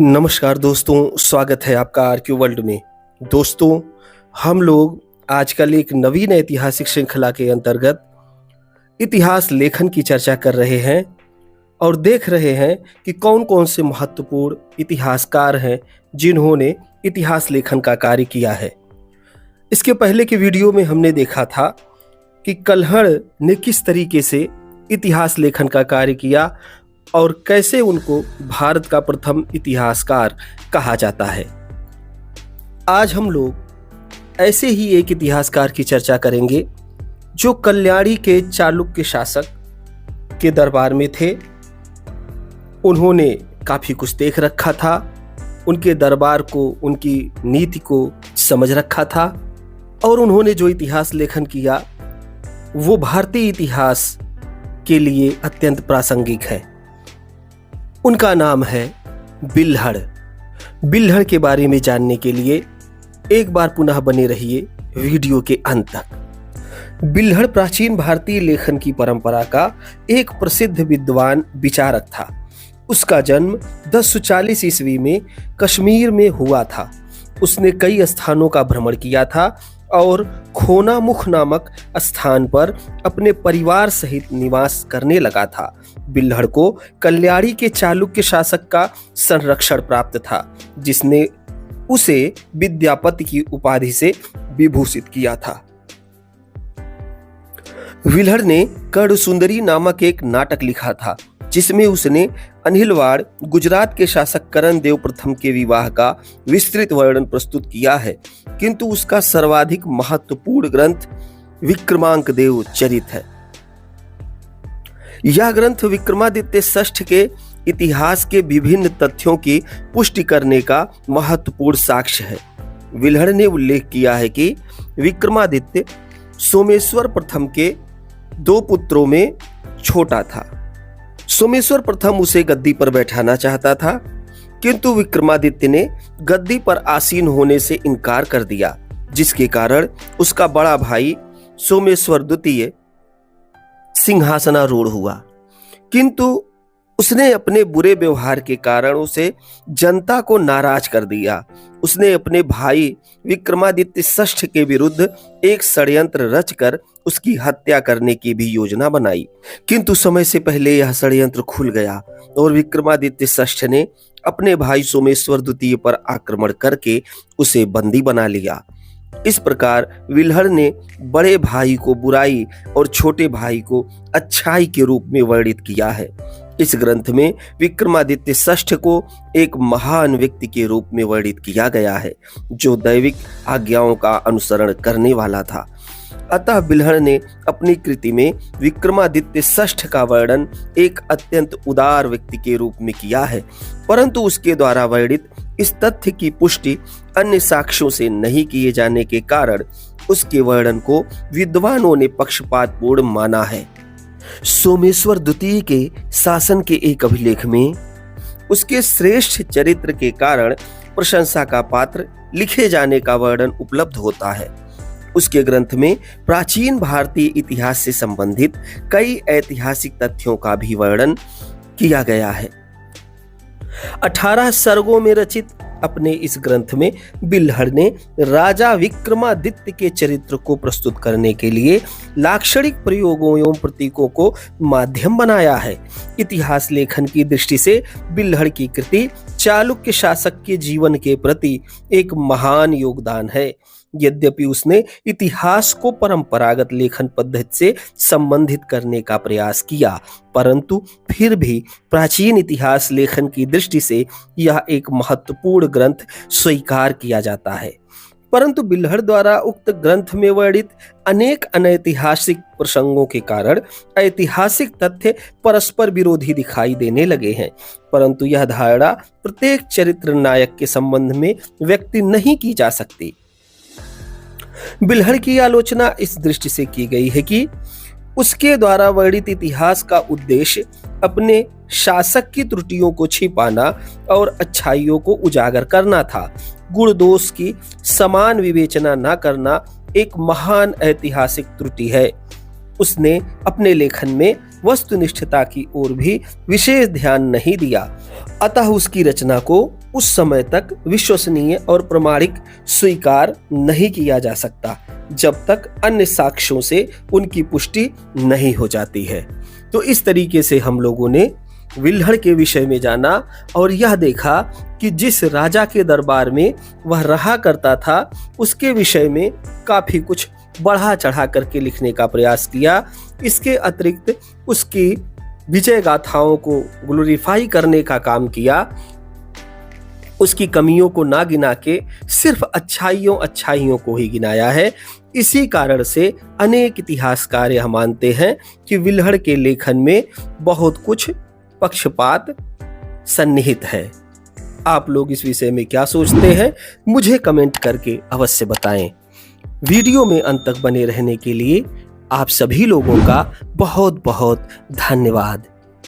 नमस्कार दोस्तों, स्वागत है आपका आरक्यू वर्ल्ड में। दोस्तों, हम लोग आजकल एक नवीन ऐतिहासिक श्रृंखला के अंतर्गत इतिहास लेखन की चर्चा कर रहे हैं और देख रहे हैं कि कौन कौन से महत्वपूर्ण इतिहासकार हैं जिन्होंने इतिहास लेखन का कार्य किया है। इसके पहले के वीडियो में हमने देखा था कि कल्हड़ ने किस तरीके से इतिहास लेखन का कार्य किया और कैसे उनको भारत का प्रथम इतिहासकार कहा जाता है। आज हम लोग ऐसे ही एक इतिहासकार की चर्चा करेंगे जो कल्याणी के चालुक्य शासक के दरबार में थे। उन्होंने काफी कुछ देख रखा था, उनके दरबार को, उनकी नीति को समझ रखा था और उन्होंने जो इतिहास लेखन किया वो भारतीय इतिहास के लिए अत्यंत प्रासंगिक है। उनका नाम है बिल्हड़। बिल्हड़ के बारे में जानने के लिए एक बार पुनः बने रहिए वीडियो के अंत तक। बिल्हड़ प्राचीन भारतीय लेखन की परंपरा का एक प्रसिद्ध विद्वान विचारक था। उसका जन्म 1040 ईस्वी में कश्मीर में हुआ था। उसने कई स्थानों का भ्रमण किया था और खोनामुख नामक स्थान पर अपने परिवार सहित निवास करने लगा था। बिल्हड़ को कल्याणी के चालुक्य शासक का संरक्षण प्राप्त था, जिसने उसे विद्यापति की उपाधि से विभूषित किया था। बिल्हड़ ने कर्ण सुंदरी नामक एक नाटक लिखा था, जिसमें उसने अनिलवाड़ गुजरात के शासक करण देव प्रथम के विवाह का विस्तृत वर्णन प्रस्तुत किया है। किंतु उसका सर्वाधिक महत्वपूर्ण ग्रंथ विक्रमांक देव चरित है। यह ग्रंथ विक्रमादित्य षष्ठ के इतिहास के विभिन्न तथ्यों की पुष्टि करने का महत्वपूर्ण साक्ष्य है। बिल्हड़ ने उल्लेख किया है कि विक्रमादित्य सोमेश्वर प्रथम के 2 पुत्रों में छोटा था। सोमेश्वर प्रथम उसे गद्दी पर बैठाना चाहता था, किंतु विक्रमादित्य ने गद्दी पर आसीन होने से इनकार कर दिया, जिसके कारण उसका बड़ा भाई सोमेश्वर द्वितीय सिंहासनारूढ़ हुआ। किंतु उसने अपने बुरे व्यवहार के कारण उसे जनता को नाराज कर दिया। उसने अपने भाई विक्रमादित्य षष्ठ के विरुद्ध एक षड्यंत्र रचकर उसकी हत्या करने की भी योजना बनाई, किंतु समय से पहले यह षड्यंत्र खुल गया और विक्रमादित्य षष्ठ ने अपने भाई सोमेश्वर द्वितीय पर आक्रमण करके उसे बंदी बना लिया। इस प्रकार बिल्हड़ ने बड़े भाई को बुराई और छोटे भाई को अच्छाई के रूप में वर्णित किया है। इस ग्रंथ में विक्रमादित्य षष्ठ को एक महान व्यक्ति के रूप में वर्णित किया गया है, जो दैविक आज्ञाओं का अनुसरण करने वाला था। अतः बिल्हड़ ने अपनी कृति में विक्रमादित्य षष्ठ का वर्णन एक अत्यंत उदार व्यक्ति के रूप में किया है, परंतु उसके द्वारा वर्णित इस तथ्य की पुष्टि अन्य साक्ष्यों से नहीं किए जाने के कारण उसके वर्णन को विद्वानों ने पक्षपातपूर्ण माना है। सोमेश्वर द्वितीय के शासन के एक अभिलेख में उसके श्रेष्ठ चरित्र के कारण प्रशंसा का पात्र लिखे जाने का वर्णन उपलब्ध होता है। उसके ग्रंथ में प्राचीन भारतीय इतिहास से संबंधित कई ऐतिहासिक तथ्यों का भी वर्णन किया गया है। 18 सर्गों में रचित अपने इस ग्रंथ में बिल्हड़ ने राजा विक्रमादित्य के चरित्र को प्रस्तुत करने के लिए लाक्षणिक प्रयोगों एवं प्रतीकों को माध्यम बनाया है। इतिहास लेखन की दृष्टि से बिल्हड़ की कृति चालुक्य शासक के जीवन के प्रति एक महान योगदान है। यद्यपि उसने इतिहास को परंपरागत लेखन पद्धति से संबंधित करने का प्रयास किया, परंतु फिर भी प्राचीन इतिहास लेखन की दृष्टि से यह एक महत्वपूर्ण ग्रंथ स्वीकार किया जाता है। परंतु बिल्हड़ द्वारा उक्त ग्रंथ में वर्णित अनेक अनैतिहासिक प्रसंगों के कारण ऐतिहासिक तथ्य परस्पर विरोधी दिखाई देने लगे हैं। परंतु यह धारणा प्रत्येक चरित्र नायक के संबंध में व्यक्त नहीं की जा सकती। बिल्हड़ की आलोचना इस दृष्टि से की गई है कि उसके द्वारा वर्णित इतिहास का उद्देश्य अपने शासक की त्रुटियों को छिपाना और अच्छाइयों को उजागर करना था। गुण दोष की समान विवेचना न करना एक महान ऐतिहासिक त्रुटि है। उसने अपने लेखन में वस्तुनिष्ठता की ओर भी विशेष ध्यान नहीं दिया, अतः उसकी रचना को उस समय तक विश्वसनीय और प्रमाणिक स्वीकार नहीं किया जा सकता जब तक अन्य साक्ष्यों से उनकी पुष्टि नहीं हो जाती है। तो इस तरीके से हम लोगों ने विल्हड़ के विषय में जाना और यह देखा कि जिस राजा के दरबार में वह रहा करता था उसके विषय में काफी कुछ बढ़ा चढ़ा करके लिखने का प्रयास किया। इसके अतिरिक्त उसकी विजय गाथाओं को ग्लोरीफाई करने का काम किया। उसकी कमियों को ना गिना के सिर्फ अच्छाइयों को ही गिनाया है। इसी कारण से अनेक इतिहासकार यह मानते हैं कि विल्हड़ के लेखन में बहुत कुछ पक्षपात सन्निहित है। आप लोग इस विषय में क्या सोचते हैं, मुझे कमेंट करके अवश्य बताएं। वीडियो में अंत तक बने रहने के लिए आप सभी लोगों का बहुत बहुत धन्यवाद।